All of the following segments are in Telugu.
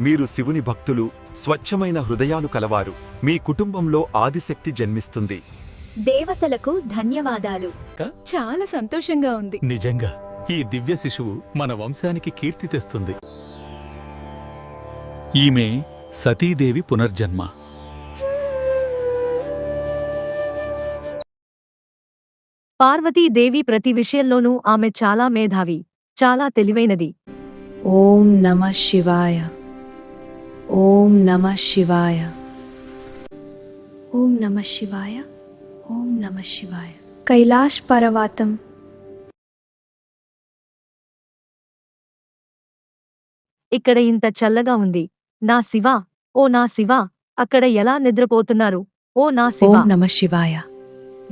మీరు శివుని భక్తులు, స్వచ్ఛమైన హృదయాలు కలవారు. మీ కుటుంబంలో ఆదిశక్తి జన్మిస్తుంది. దేవతలకు ధన్యవాదాలు. చాలా సంతోషంగా ఉంది. నిజంగా ఈ దివ్య శిశువు మన వంశానికి కీర్తి తెస్తుంది. ఈమె సతీదేవి పునర్జన్మ. పార్వతీదేవి ప్రతి విషయంలోనూ ఆమె చాలా మేధావి, చాలా తెలివైనది. ఓం నమః శివాయ. ఓం నమః శివాయ. ఓం నమః శివాయ. ఓం నమః శివాయ. కైలాష్ పర్వతం. ఇక్కడ ఇంత చల్లగా ఉంది. నా శివా, ఓ నా శివా, అక్కడ ఎలా నిద్రపోతున్నారు? ఓ నా శివా. ఓం నమః శివాయ.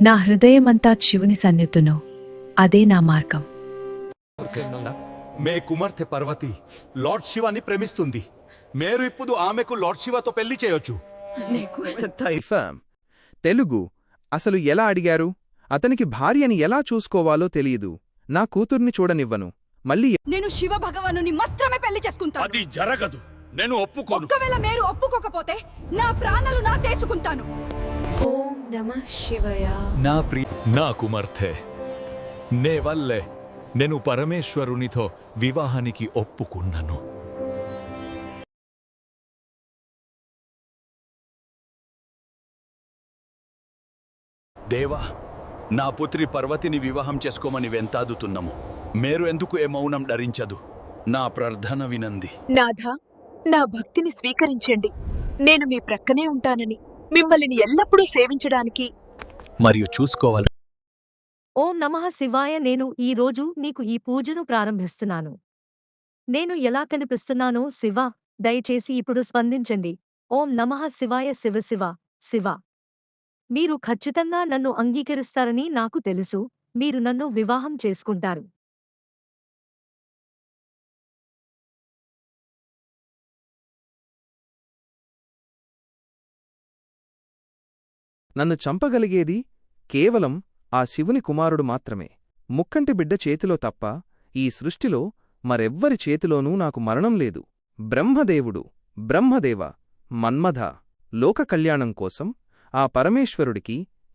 నా హృదయమంతా శివుని సన్నిధిలో, అదే నా మార్గం. మే కుమార్తె పర్వతి లార్డ్ శివాని ప్రేమిస్తుంది. మీరు ఇప్పుడు ఆమెకు లార్డ్ శివతో పెళ్లి చేయొచ్చు. తెలుగు అసలు ఎలా అడిగారు? అతనికి భార్యని ఎలా చూసుకోవాలో తెలియదు. నా కూతుర్ని చూడనివ్వను. మళ్ళీ నేను శివ భగవానుని మాత్రమే పెళ్లి చేసుకుంటాను. అది జరగదు. నేను ఒప్పుకోను. ఒకవేళ మీరు ఒప్పుకోకపోతే నా ప్రాణాలు నా తీసుకుంటాను. ఓం నమః శివాయ. నా కుమార్తె నే వల్లే నేను పరమేశ్వరునితో వివాహానికి ఒప్పుకున్నాను. దేవా, నా పుత్రి పర్వతిని వివాహం చేసుకోమని వెంతాదుతున్నాము. మీరు ఎందుకు ఏ మౌనం ధరించదు? నా ప్రార్థన వినంది. నాథా, నా భక్తిని స్వీకరించండి. నేను మీ ప్రక్కనే ఉంటానని, మిమ్మల్ని ఎల్లప్పుడూ సేవించడానికి మరియు చూసుకోవాలి. ఓం నమః శివాయ. నేను ఈ రోజు నీకు ఈ పూజను ప్రారంభిస్తున్నాను. నేను ఎలా కనిపిస్తున్నానో శివ, దయచేసి ఇప్పుడు స్పందించండి. ఓం నమః శివాయ. శివ శివ శివ. మీరు ఖచ్చితంగా నన్ను అంగీకరిస్తారని నాకు తెలుసు. మీరు నన్ను వివాహం చేసుకుంటారు. నన్ను చంపగలిగేది కేవలం ఆ శివుని కుమారుడు మాత్రమే. ముక్కంటి బిడ్డ చేతిలో తప్ప ఈ సృష్టిలో మరెవ్వరి చేతిలోనూ నాకు మరణం లేదు. బ్రహ్మదేవుడు, బ్రహ్మదేవ, మన్మథ, లోక కళ్యాణం కోసం ఆ పరమేశ్వరుడికి,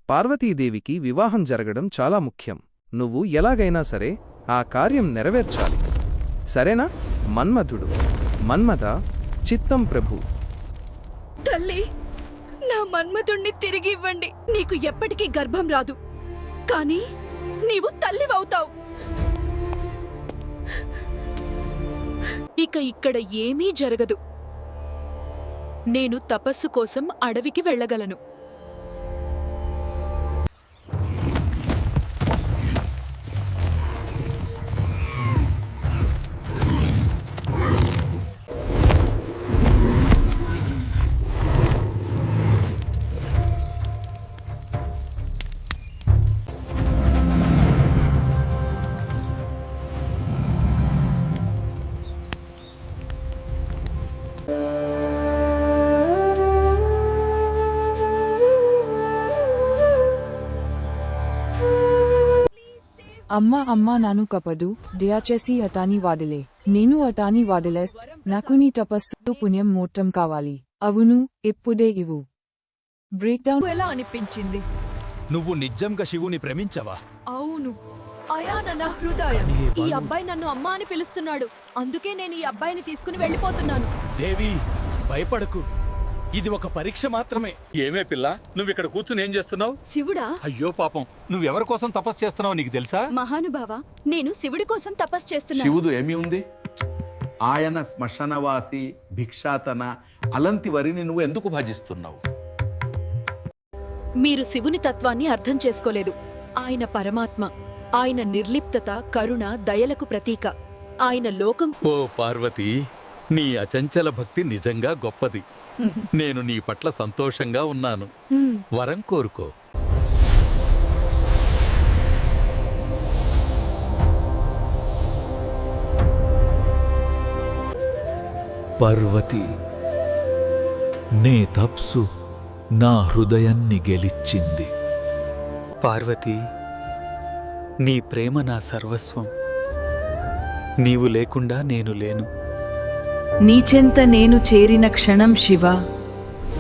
పార్వతీదేవికి వివాహం జరగడం చాలా ముఖ్యం. నువ్వు ఎలాగైనా సరే ఆ కార్యం నెరవేర్చాలి. సరేనా? మన్మథుడు. మన్మథ, చిత్తం ప్రభు. తల్లి, నా మన్మధుణ్ణి తిరిగి ఇవ్వండి. నీకు ఎప్పటికీ గర్భం రాదు, కానీ నీవు తల్లివవుతావు. ఇక ఇక్కడ ఏమీ జరగదు. నేను తపస్సు కోసం అడవికి వెళ్ళగలను. అమ్మా నాను కపదు దయచేసి అటాని వాడలే. నేను అటాని వాడలేస్ట్. నాకు నీ తపస్సు పుణ్యం మోటం కావాలి. అవును, ఇప్పుడే ఇవ్వు. బ్రేక్డౌన్. ఎలా అనిపించింది? నువ్వు నిజంగా శివుని ప్రేమించవా? అవును, అయాన నా హృదయం. ఈ అబ్బాయి నన్ను అమ్మా అని పిలుస్తున్నాడు. అందుకే నేను ఈ అబ్బాయిని తీసుకుని వెళ్ళిపోతున్నాను. దేవి, భయపడకు. ఇది ఒక పరీక్ష మాత్రమే. ఏమే పిల్ల, నువ్విక్కడ కూర్చుని ఏం చేస్తున్నావు? శివుడా? అయ్యో పాపం, నువ్వెవరి కోసం తపస్సు చేస్తున్నావు నీకు తెలుసా? మహానుభావ, నేను శివుడి కోసం తపస్సు చేస్తున్నాను. శివుడు ఏమి ఉంది? ఆయన శ్మశానవాసి, భిక్షాతన, అలాంటి వరిని నువ్వు ఎందుకు భజిస్తున్నావు? మీరు శివుని తత్వాన్ని అర్థం చేసుకోలేదు. ఆయన పరమాత్మ. ఆయన నిర్లిప్తత, కరుణ, దయలకు ప్రతీక. ఆయన లోకం. ఓ పార్వతి, నీ అచంచల భక్తి నిజంగా గొప్పది. నేను నీ పట్ల సంతోషంగా ఉన్నాను. వరం కోరుకో. పార్వతి, నే తప్సు నా హృదయాన్ని గెలిచింది. పార్వతీ, నీ ప్రేమ నా సర్వస్వం. నీవు లేకుండా నేను లేను. నీచెంత నేను చేరిన క్షణం శివ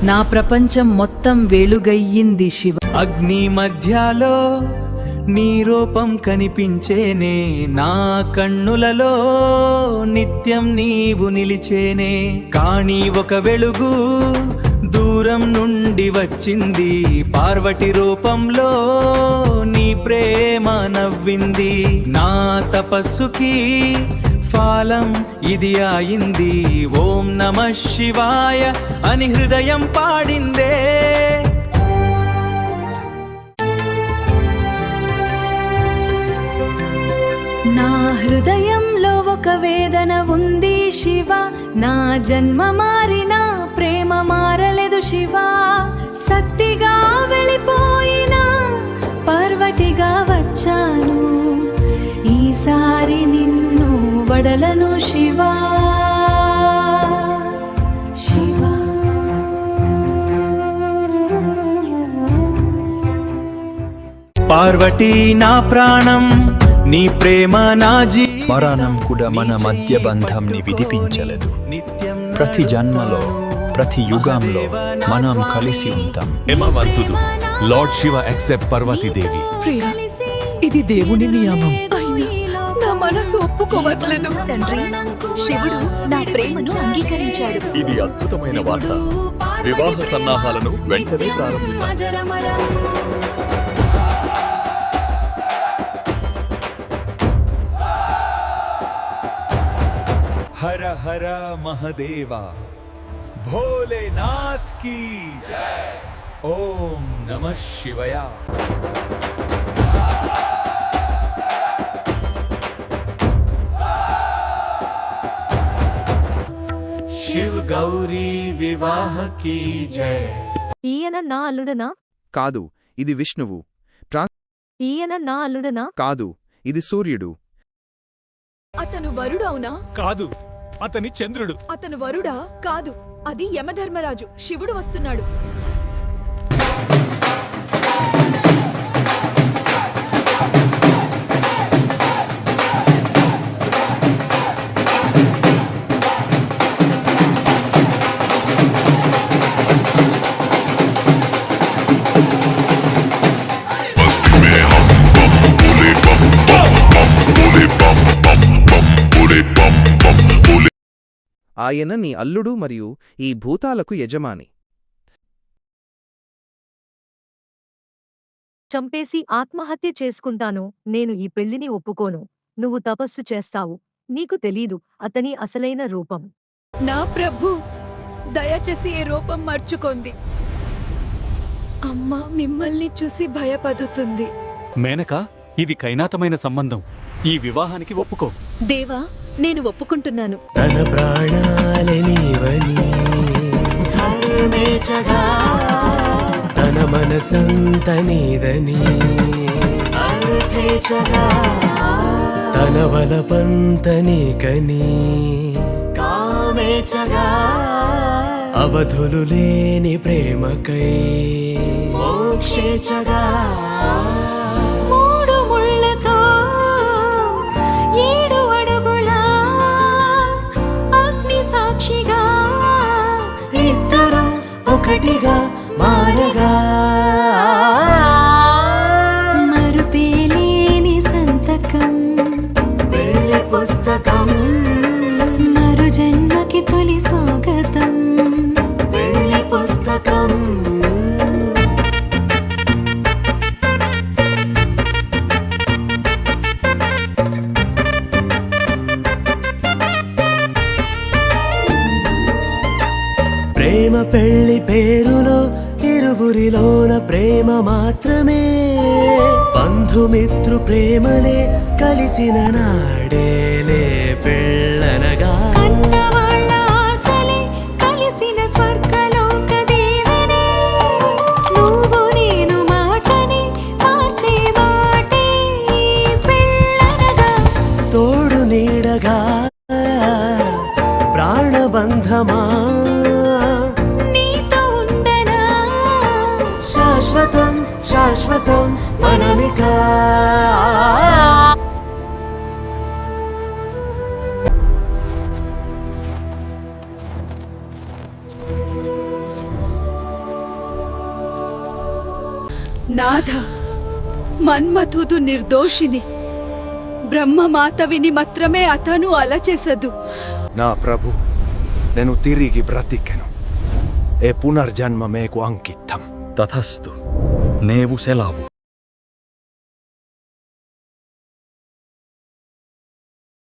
నా ప్రపంచం మొత్తం వెలుగయ్యింది శివ. అగ్ని మధ్యలో నీ రూపం కనిపించేనే, నా కన్నులలో నిత్యం నీవు నిలిచేనే. కానీ ఒక వెలుగు దూరం నుండి వచ్చింది, పార్వతి రూపంలో నీ ప్రేమ నవ్వింది. నా తపస్సుకి ఫలం ఇది అయింది, ఓం నమః శివాయ అని హృదయం పాడిందే. నా హృదయంలో ఒక వేదన ఉంది శివ, నా జన్మ మారిన ప్రేమ మారలేదు శివ. సత్తిగా వెళ్ళిపోయిన పార్వతిగా వచ్చాను, ఈసారి నిన్ను వడలను శివ. శివ పార్వతీ నా ప్రాణం, నీ ప్రేమ నా మరణం కూడా మన మధ్య బంధంని విధిపించలేదు. ప్రతి జన్మలో ప్రతి యుగంలో మనం కలిసి ఉంటాం. హిమవంతుడు లార్డ్ శివ యాక్సెప్ట్ పార్వతీదేవి. ప్రియా, ఇది దేవుని నియమం. అయినా నా మనసు ఒప్పుకోవట్లేదు. తండ్రి, శివుడు నా ప్రేమను అంగీకరించాడు. ఇది అద్భుతమైన వార్త. వివాహ సన్నాహాలను వెంటనే ప్రారంభిద్దాం. హర హర మహదేవ, భోలేనాథ్ కీ జై. ఓం నమః శివాయ. శివ గౌరీ వివాహ కీ జై. ఈయన నా అల్లుడనా? కాదు, ఇది విష్ణువు. ఈయన నా అల్లుడనా? కాదు, ఇది సూర్యుడు. అతను వరుడు అవునా? కాదు, అతని చంద్రుడు. అతను వరుడా? కాదు, అది యమధర్మరాజు. శివుడు వస్తున్నాడు. ఆయన నీ అల్లుడు మరియు ఈ భూతాలకు యజమాని. చంపేసి ఆత్మహత్య చేసుకుంటాను. నేను ఈ పెళ్లిని ఒప్పుకోను. నువ్వు తపస్సు చేస్తావు, నీకు తెలీదు అతని అసలైన రూపం. నా ప్రభు, దయచేసి ఈ రూపం మర్చుకోండి. అమ్మ మిమ్మల్ని చూసి భయపడుతుంది. మేనక, ఇది కైనాతమైన సంబంధం. ఈ వివాహానికి ఒప్పుకో. దేవా, నేను ఒప్పుకుంటున్నాను. తన ప్రాణాలే నీవని ధర్మేచగా, తన మనసంత నీదని అర్థేచగా, తన వలపంత నీకని కామేచగా, అవధులు లేని ప్రేమకై మోక్షేచగా. మూడు ముళ్ళతో 7 అడుగుల అగ్ని సాక్షిగా ఇద్దరు ఒకటిగా మారగా, మరుపేలేని సంతకం వెళ్ళి పుస్తకం, మరు జన్మకి తొలి స్వాగతం. వెళ్ళి పుస్తకం. ప్రేమ పెళ్లి పేరులో ఇరువురిలోన ప్రేమ మాత్రమే, బంధుమిత్రు ప్రేమలే కలిసిన నాడేలే పెళ్ళనగా. కన్నవాళ్ళ ఆశలే కలిసిన స్వర్గలోక దీవెనే, నువ్వు నేను మాటని మార్చే మాటే పెళ్ళనగా. తోడు నీడగా ప్రాణబంధమా, నీతో ఉండనా శాశ్వతం శాశ్వతం మనమికా. ನಾಥ మన్మథుడు నిర్దోషిని బ్రహ్మమాతవిని మాత్రమే అతను అలా చేసదు. నా ప్రభు నేను తిరిగి బ్రతికెను. ఏ పునర్జన్మ మేకు అంకితం. తథస్తు. నేవు సెలావు.